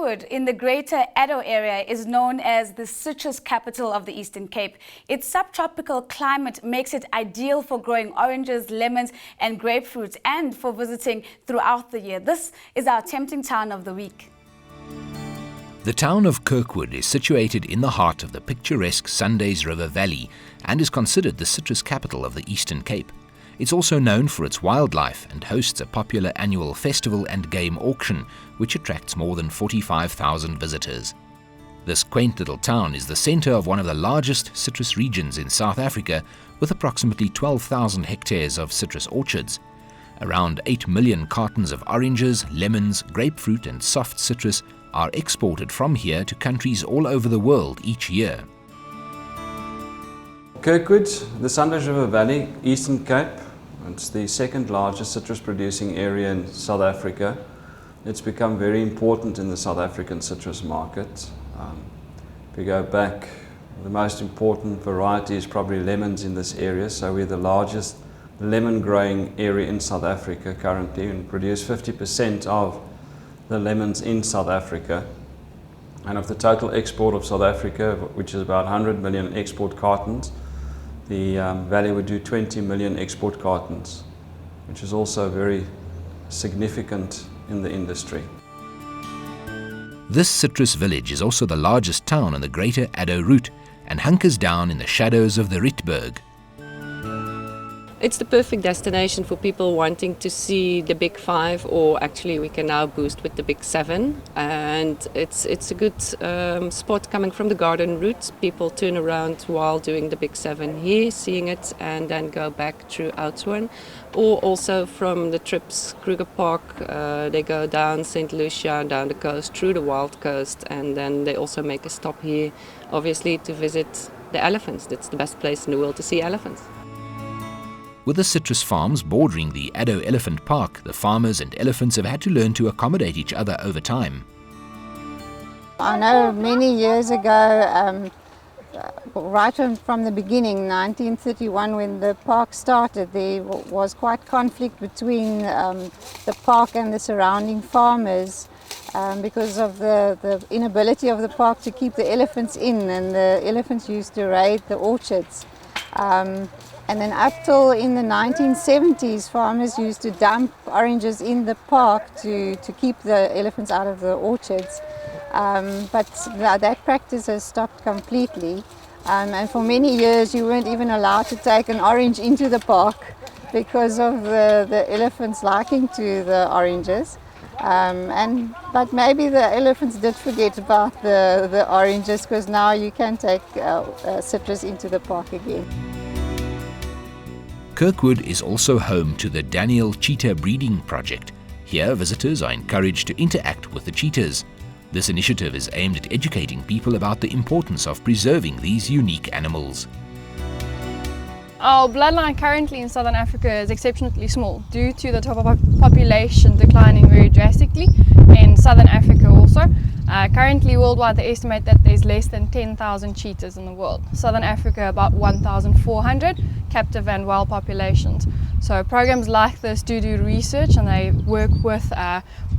Kirkwood in the Greater Addo area is known as the citrus capital of the Eastern Cape. Its subtropical climate makes it ideal for growing oranges, lemons and grapefruits and for visiting throughout the year. This is our tempting town of the week. The town of Kirkwood is situated in the heart of the picturesque Sundays River Valley and is considered the citrus capital of the Eastern Cape. It's also known for its wildlife and hosts a popular annual festival and game auction, which attracts more than 45,000 visitors. This quaint little town is the center of one of the largest citrus regions in South Africa, with approximately 12,000 hectares of citrus orchards. Around 8 million cartons of oranges, lemons, grapefruit and soft citrus are exported from here to countries all over the world each year. Kirkwood, the Sundays River Valley, Eastern Cape. It's the second largest citrus producing area in South Africa. It's become very important in the South African citrus market. If we go back, the most important variety is probably lemons in this area. So we're the largest lemon growing area in South Africa currently and produce 50% of the lemons in South Africa. And of the total export of South Africa, which is about 100 million export cartons, the valley would do 20 million export cartons, which is also very significant in the industry. This citrus village is also the largest town on the Greater Addo route and hunkers down in the shadows of the Rietberg. It's the perfect destination for people wanting to see the Big Five, or actually we can now boost with the Big Seven. And it's a good spot coming from the garden route. People turn around while doing the Big Seven here, seeing it, and then go back through Oudtshoorn. Or also from the trips, Kruger Park, they go down St. Lucia, down the coast, through the Wild Coast, and then they also make a stop here, obviously, to visit the elephants. That's the best place in the world to see elephants. With the citrus farms bordering the Addo Elephant Park, the farmers and elephants have had to learn to accommodate each other over time. I know many years ago, right from the beginning, 1931, when the park started, there was quite conflict between the park and the surrounding farmers because of the inability of the park to keep the elephants in, and the elephants used to raid the orchards. And then up till in the 1970s, farmers used to dump oranges in the park to keep the elephants out of the orchards. But that practice has stopped completely. And for many years, you weren't even allowed to take an orange into the park because of the elephants liking to the oranges. But maybe the elephants did forget about the oranges, because now you can take citrus into the park again. Kirkwood is also home to the Daniel Cheetah Breeding Project. Here, visitors are encouraged to interact with the cheetahs. This initiative is aimed at educating people about the importance of preserving these unique animals. Our bloodline currently in Southern Africa is exceptionally small due to the population declining very drastically in Southern Africa also. Currently worldwide they estimate that there's less than 10,000 cheetahs in the world. Southern Africa about 1,400 captive and wild populations. So programs like this do research, and they work with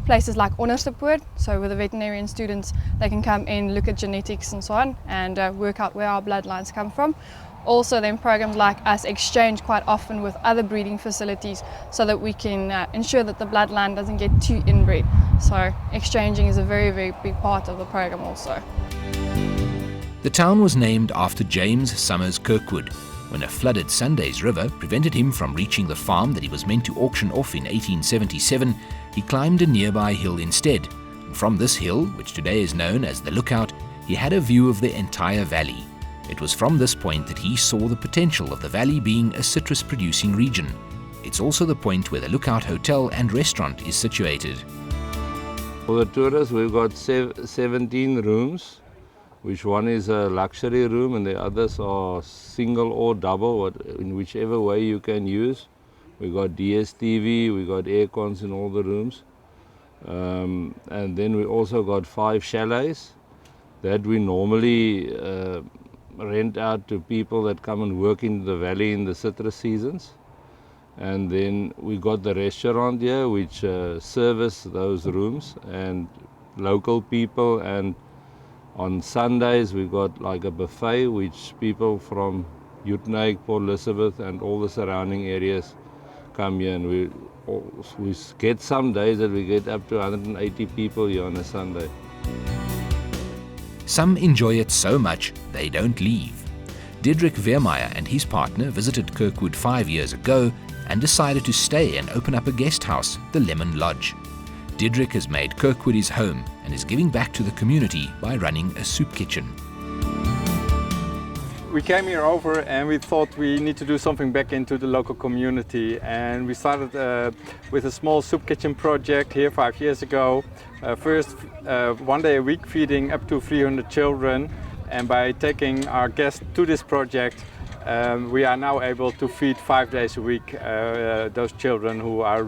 places like onderstepoort. So with the veterinarian students, they can come in, look at genetics and so on, and work out where our bloodlines come from. Also then programs like us exchange quite often with other breeding facilities so that we can ensure that the bloodline doesn't get too inbred. So exchanging is a very, very big part of the program also. The town was named after James Summers Kirkwood. When a flooded Sundays River prevented him from reaching the farm that he was meant to auction off in 1877, he climbed a nearby hill instead. And from this hill, which today is known as the Lookout, he had a view of the entire valley. It was from this point that he saw the potential of the valley being a citrus-producing region. It's also the point where the Lookout Hotel and restaurant is situated. For the tourists, we've got 17 rooms, which one is a luxury room and the others are single or double, in whichever way you can use. We've got DSTV, we've got air cons in all the rooms. And then we also got 5 chalets that we normally rent out to people that come and work in the valley in the citrus seasons. And then we got the restaurant here which service those rooms, and local people, and on Sundays we got like a buffet which people from Uitenhage, Port Elizabeth and all the surrounding areas come here, and we get some days that we get up to 180 people here on a Sunday. Some enjoy it so much they don't leave. Diederik Veermeyer and his partner visited Kirkwood 5 years ago and decided to stay and open up a guest house, the Lemon Lodge. Diederik has made Kirkwood his home and is giving back to the community by running a soup kitchen. We came here over and we thought we need to do something back into the local community, and we started with a small soup kitchen project here 5 years ago. First 1 day a week feeding up to 300 children, and by taking our guests to this project we are now able to feed 5 days a week those children who are